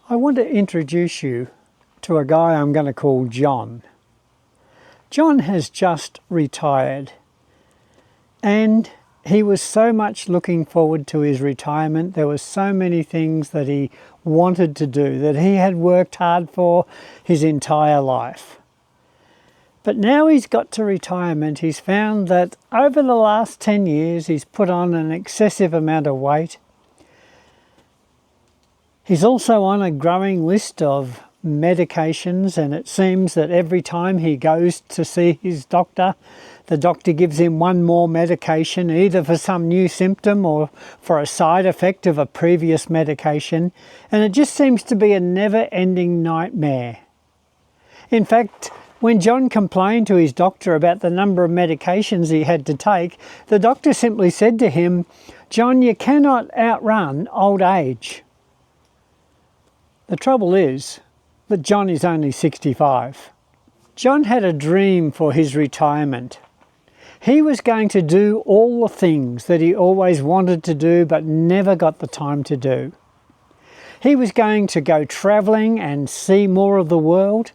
I want to introduce you to a guy I'm going to call John. John has just retired, and he was so much looking forward to his retirement. There were so many things that he wanted to do, that he had worked hard for his entire life. But now he's got to retirement, he's found that over the last 10 years he's put on an excessive amount of weight. He's also on a growing list of medications, and it seems that every time he goes to see his doctor, the doctor gives him one more medication, either for some new symptom or for a side effect of a previous medication, and it just seems to be a never-ending nightmare. In fact, when John complained to his doctor about the number of medications he had to take, the doctor simply said to him, "John, you cannot outrun old age." The trouble is that John is only 65. John had a dream for his retirement. He was going to do all the things that he always wanted to do but never got the time to do. He was going to go travelling and see more of the world.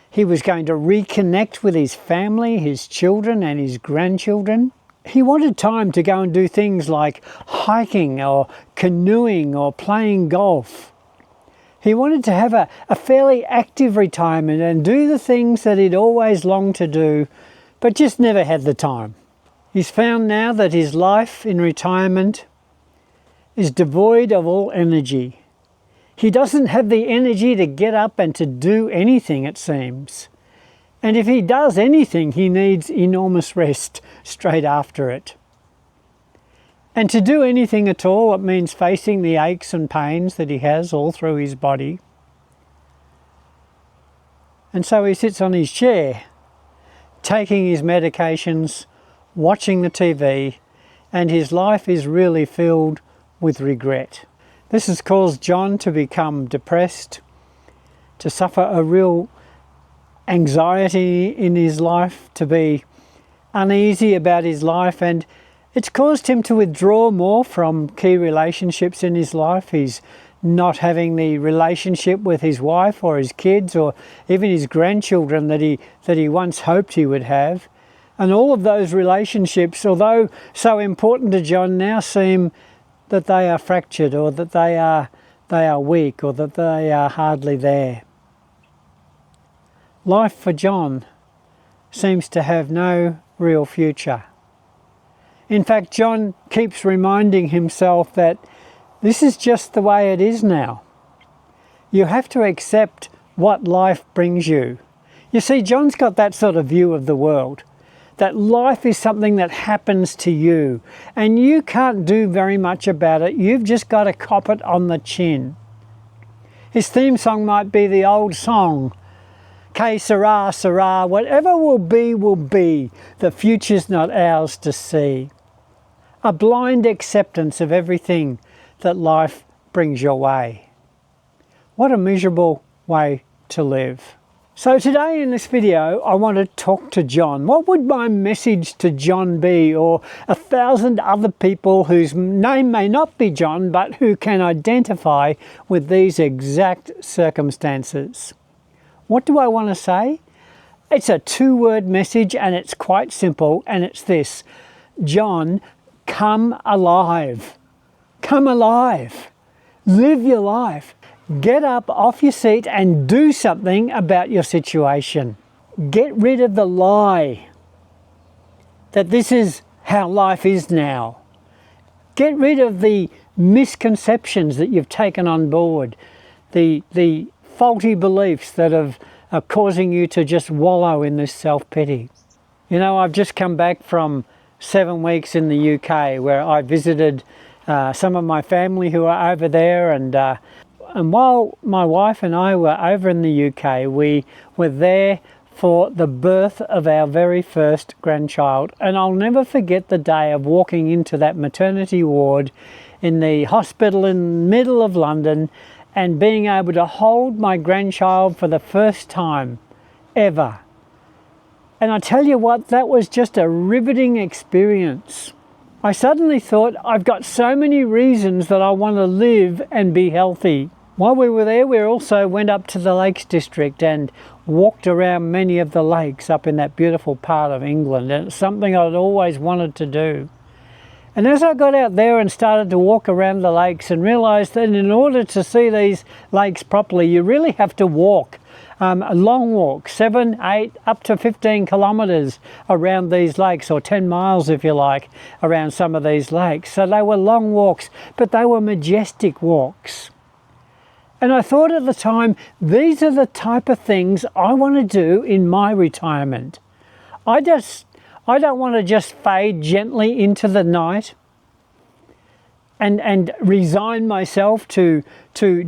He was going to reconnect with his family, his children and his grandchildren. He wanted time to go and do things like hiking or canoeing or playing golf. He wanted to have a fairly active retirement and do the things that he'd always longed to do, but just never had the time. He's found now that his life in retirement is devoid of all energy. He doesn't have the energy to get up and to do anything, it seems. And if he does anything, he needs enormous rest straight after it. And to do anything at all, it means facing the aches and pains that he has all through his body. And so he sits on his chair, taking his medications, watching the TV, and his life is really filled with regret. This has caused John to become depressed, to suffer a real anxiety in his life, to be uneasy about his life, and it's caused him to withdraw more from key relationships in his life. He's not having the relationship with his wife or his kids or even his grandchildren that he once hoped he would have. And all of those relationships, although so important to John, now seem that they are fractured, or that they are weak, or that they are hardly there. Life for John seems to have no real future. In fact, John keeps reminding himself that this is just the way it is now. You have to accept what life brings you. You see, John's got that sort of view of the world, that life is something that happens to you, and you can't do very much about it. You've just got to cop it on the chin. His theme song might be the old song, "Que sera, sera, whatever will be, the future's not ours to see." A blind acceptance of everything that life brings your way. What a miserable way to live. So today in this video, I want to talk to John. What would my message to John be, or 1,000 other people whose name may not be John, but who can identify with these exact circumstances? What do I want to say? It's a 2-word message, and it's quite simple, and it's this: John, come alive. Come alive. Live your life. Get up off your seat and do something about your situation. Get rid of the lie that this is how life is now. Get rid of the misconceptions that you've taken on board, the faulty beliefs that are causing you to just wallow in this self-pity. You know, I've just come back from 7 weeks in the UK, where I visited some of my family who are over there, and while my wife and I were over in the UK, we were there for the birth of our very first grandchild. And I'll never forget the day of walking into that maternity ward in the hospital in the middle of London and being able to hold my grandchild for the first time ever. And I tell you what, that was just a riveting experience. I suddenly thought, I've got so many reasons that I want to live and be healthy. While we were there, we also went up to the Lakes District and walked around many of the lakes up in that beautiful part of England. And it's something I'd always wanted to do. And as I got out there and started to walk around the lakes and realised that in order to see these lakes properly, you really have to walk. A long walk, 7, 8, up to 15 kilometres around these lakes, or 10 miles if you like, around some of these lakes. So they were long walks, but they were majestic walks. And I thought at the time, these are the type of things I want to do in my retirement. I don't want to just fade gently into the night and resign myself to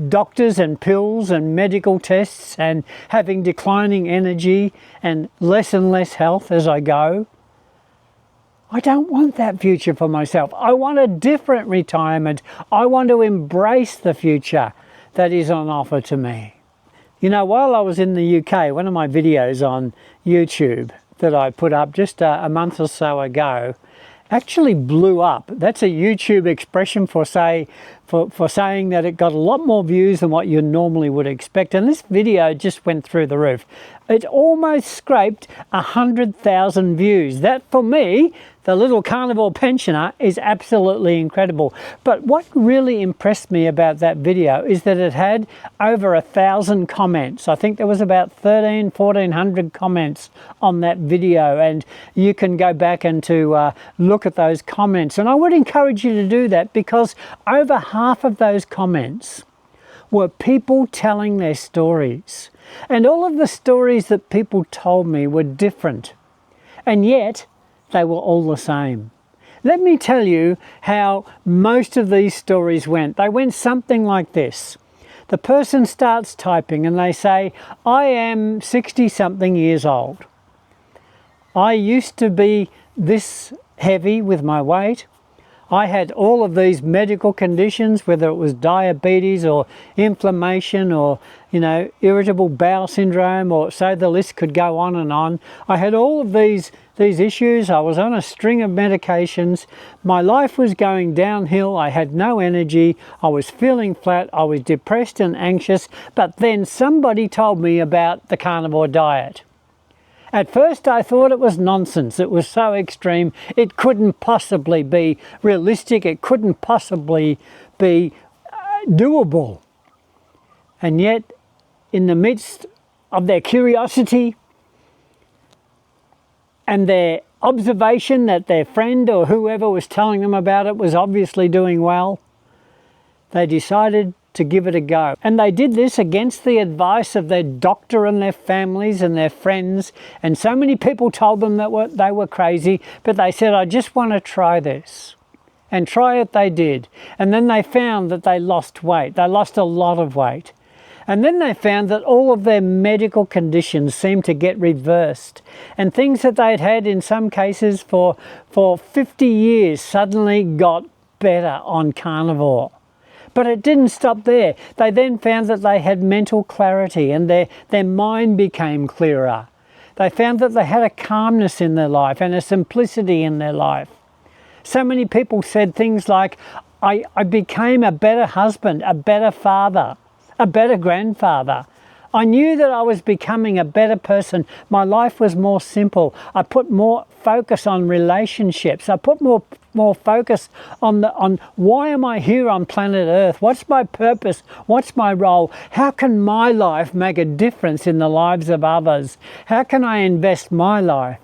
doctors and pills and medical tests and having declining energy and less health as I go. I don't want that future for myself. I want a different retirement. I want to embrace the future that is on offer to me. You know, while I was in the UK, one of my videos on YouTube that I put up just a month or so ago actually blew up. That's a YouTube expression for saying that it got a lot more views than what you normally would expect. And this video just went through the roof. It almost scraped 100,000 views. That, for me, the little carnivore pensioner, is absolutely incredible. But what really impressed me about that video is that it had over 1,000 comments. I think there was about 1,400 comments on that video, and you can go back and to look at those comments. And I would encourage you to do that, because over half of those comments were people telling their stories. And all of the stories that people told me were different, and yet they were all the same. Let me tell you how most of these stories went. They went something like this. The person starts typing and they say, I am 60-something years old. I used to be this heavy with my weight. I had all of these medical conditions, whether it was diabetes or inflammation or, irritable bowel syndrome, or so the list could go on and on. I had all of these issues. I was on a string of medications. My life was going downhill. I had no energy. I was feeling flat. I was depressed and anxious. But then somebody told me about the carnivore diet. At first I thought it was nonsense. It was so extreme. It couldn't possibly be realistic. It couldn't possibly be doable. And yet, in the midst of their curiosity and their observation that their friend or whoever was telling them about it was obviously doing well, they decided to give it a go. And they did this against the advice of their doctor and their families and their friends. And so many people told them that they were crazy, but they said, I just want to try this. And try it they did. And then they found that they lost weight. They lost a lot of weight. And then they found that all of their medical conditions seemed to get reversed. And things that they'd had in some cases for 50 years suddenly got better on carnivore. But it didn't stop there. They then found that they had mental clarity and their mind became clearer. They found that they had a calmness in their life and a simplicity in their life. So many people said things like, I became a better husband, a better father, a better grandfather. I knew that I was becoming a better person. My life was more simple. I put more focus on relationships. I put more focus on why am I here on planet Earth? What's my purpose? What's my role? How can my life make a difference in the lives of others? How can I invest my life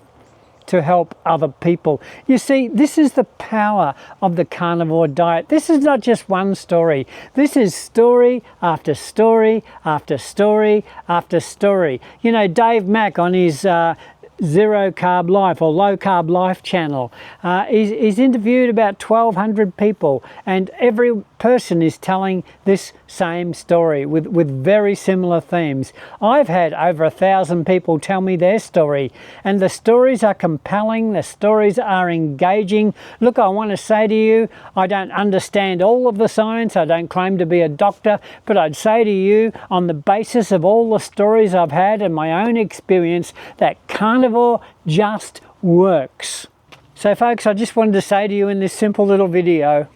to help other people? You see, this is the power of the carnivore diet. This is not just one story. This is story after story after story after story. Dave Mack on his Zero Carb Life or Low Carb Life channel, he's interviewed about 1,200 people, and every person is telling this same story with very similar themes. I've had over 1,000 people tell me their story, and the stories are compelling, the stories are engaging. Look, I want to say to you, I don't understand all of the science, I don't claim to be a doctor, but I'd say to you, on the basis of all the stories I've had and my own experience, that carnivore just works. So folks, I just wanted to say to you in this simple little video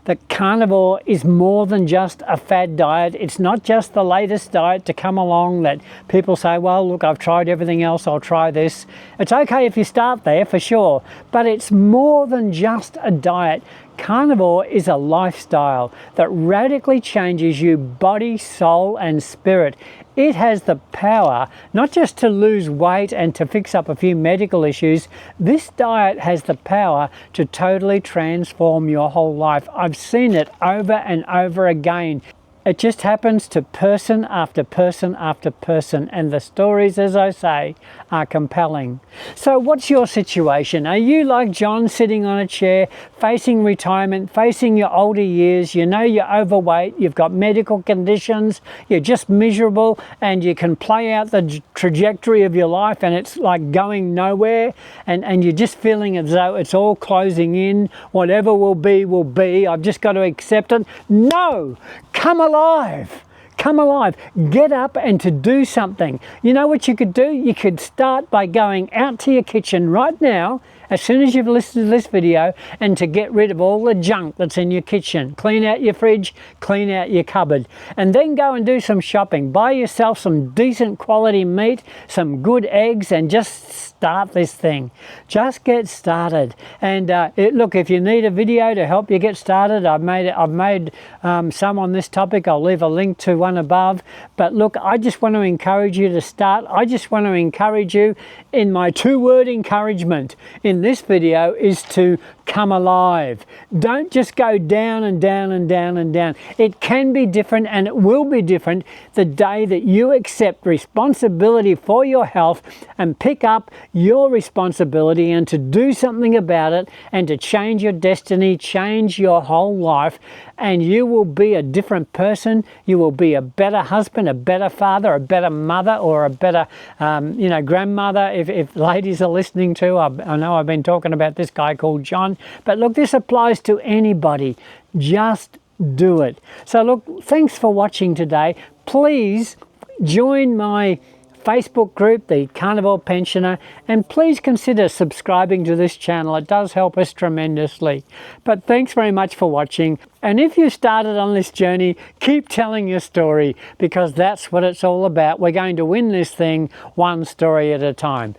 that carnivore is more than just a fad diet. It's not just the latest diet to come along that people say, well, look, I've tried everything else, I'll try this. It's okay if you start there, for sure, but it's more than just a diet. Carnivore is a lifestyle that radically changes you body, soul, and spirit. It has the power not just to lose weight and to fix up a few medical issues. This diet has the power to totally transform your whole life. I've seen it over and over again. It just happens to person after person after person, and the stories, as I say, are compelling. So what's your situation? Are you like John, sitting on a chair, facing retirement, facing your older years? You know you're overweight, you've got medical conditions, you're just miserable, and you can play out the trajectory of your life and it's like going nowhere, and you're just feeling as though it's all closing in. Whatever will be. I've just got to accept it. No! Come alive. Come alive. Get up and to do something. You know what you could do? You could start by going out to your kitchen right now, as soon as you've listened to this video, and to get rid of all the junk that's in your kitchen. Clean out your fridge, clean out your cupboard, and then go and do some shopping. Buy yourself some decent quality meat, some good eggs, and just start this thing. Just get started. And look, if you need a video to help you get started, I've made some on this topic. I'll leave a link to one above. But look, I just want to encourage you to start. I just want to encourage you in my two-word encouragement in this video is to come alive. Don't just go down and down and down and down. It can be different, and it will be different the day that you accept responsibility for your health and pick up your responsibility and to do something about it and to change your destiny, change your whole life, and you will be a different person. You will be a better husband, a better father, a better mother, or a better grandmother, if ladies are listening too. I know I've been talking about this guy called John, but look, this applies to anybody. Just do it. So look, thanks for watching today. Please join my Facebook group, the Carnivore Pensioner, and please consider subscribing to this channel. It does help us tremendously. But thanks very much for watching. And if you started on this journey, keep telling your story, because that's what it's all about. We're going to win this thing one story at a time.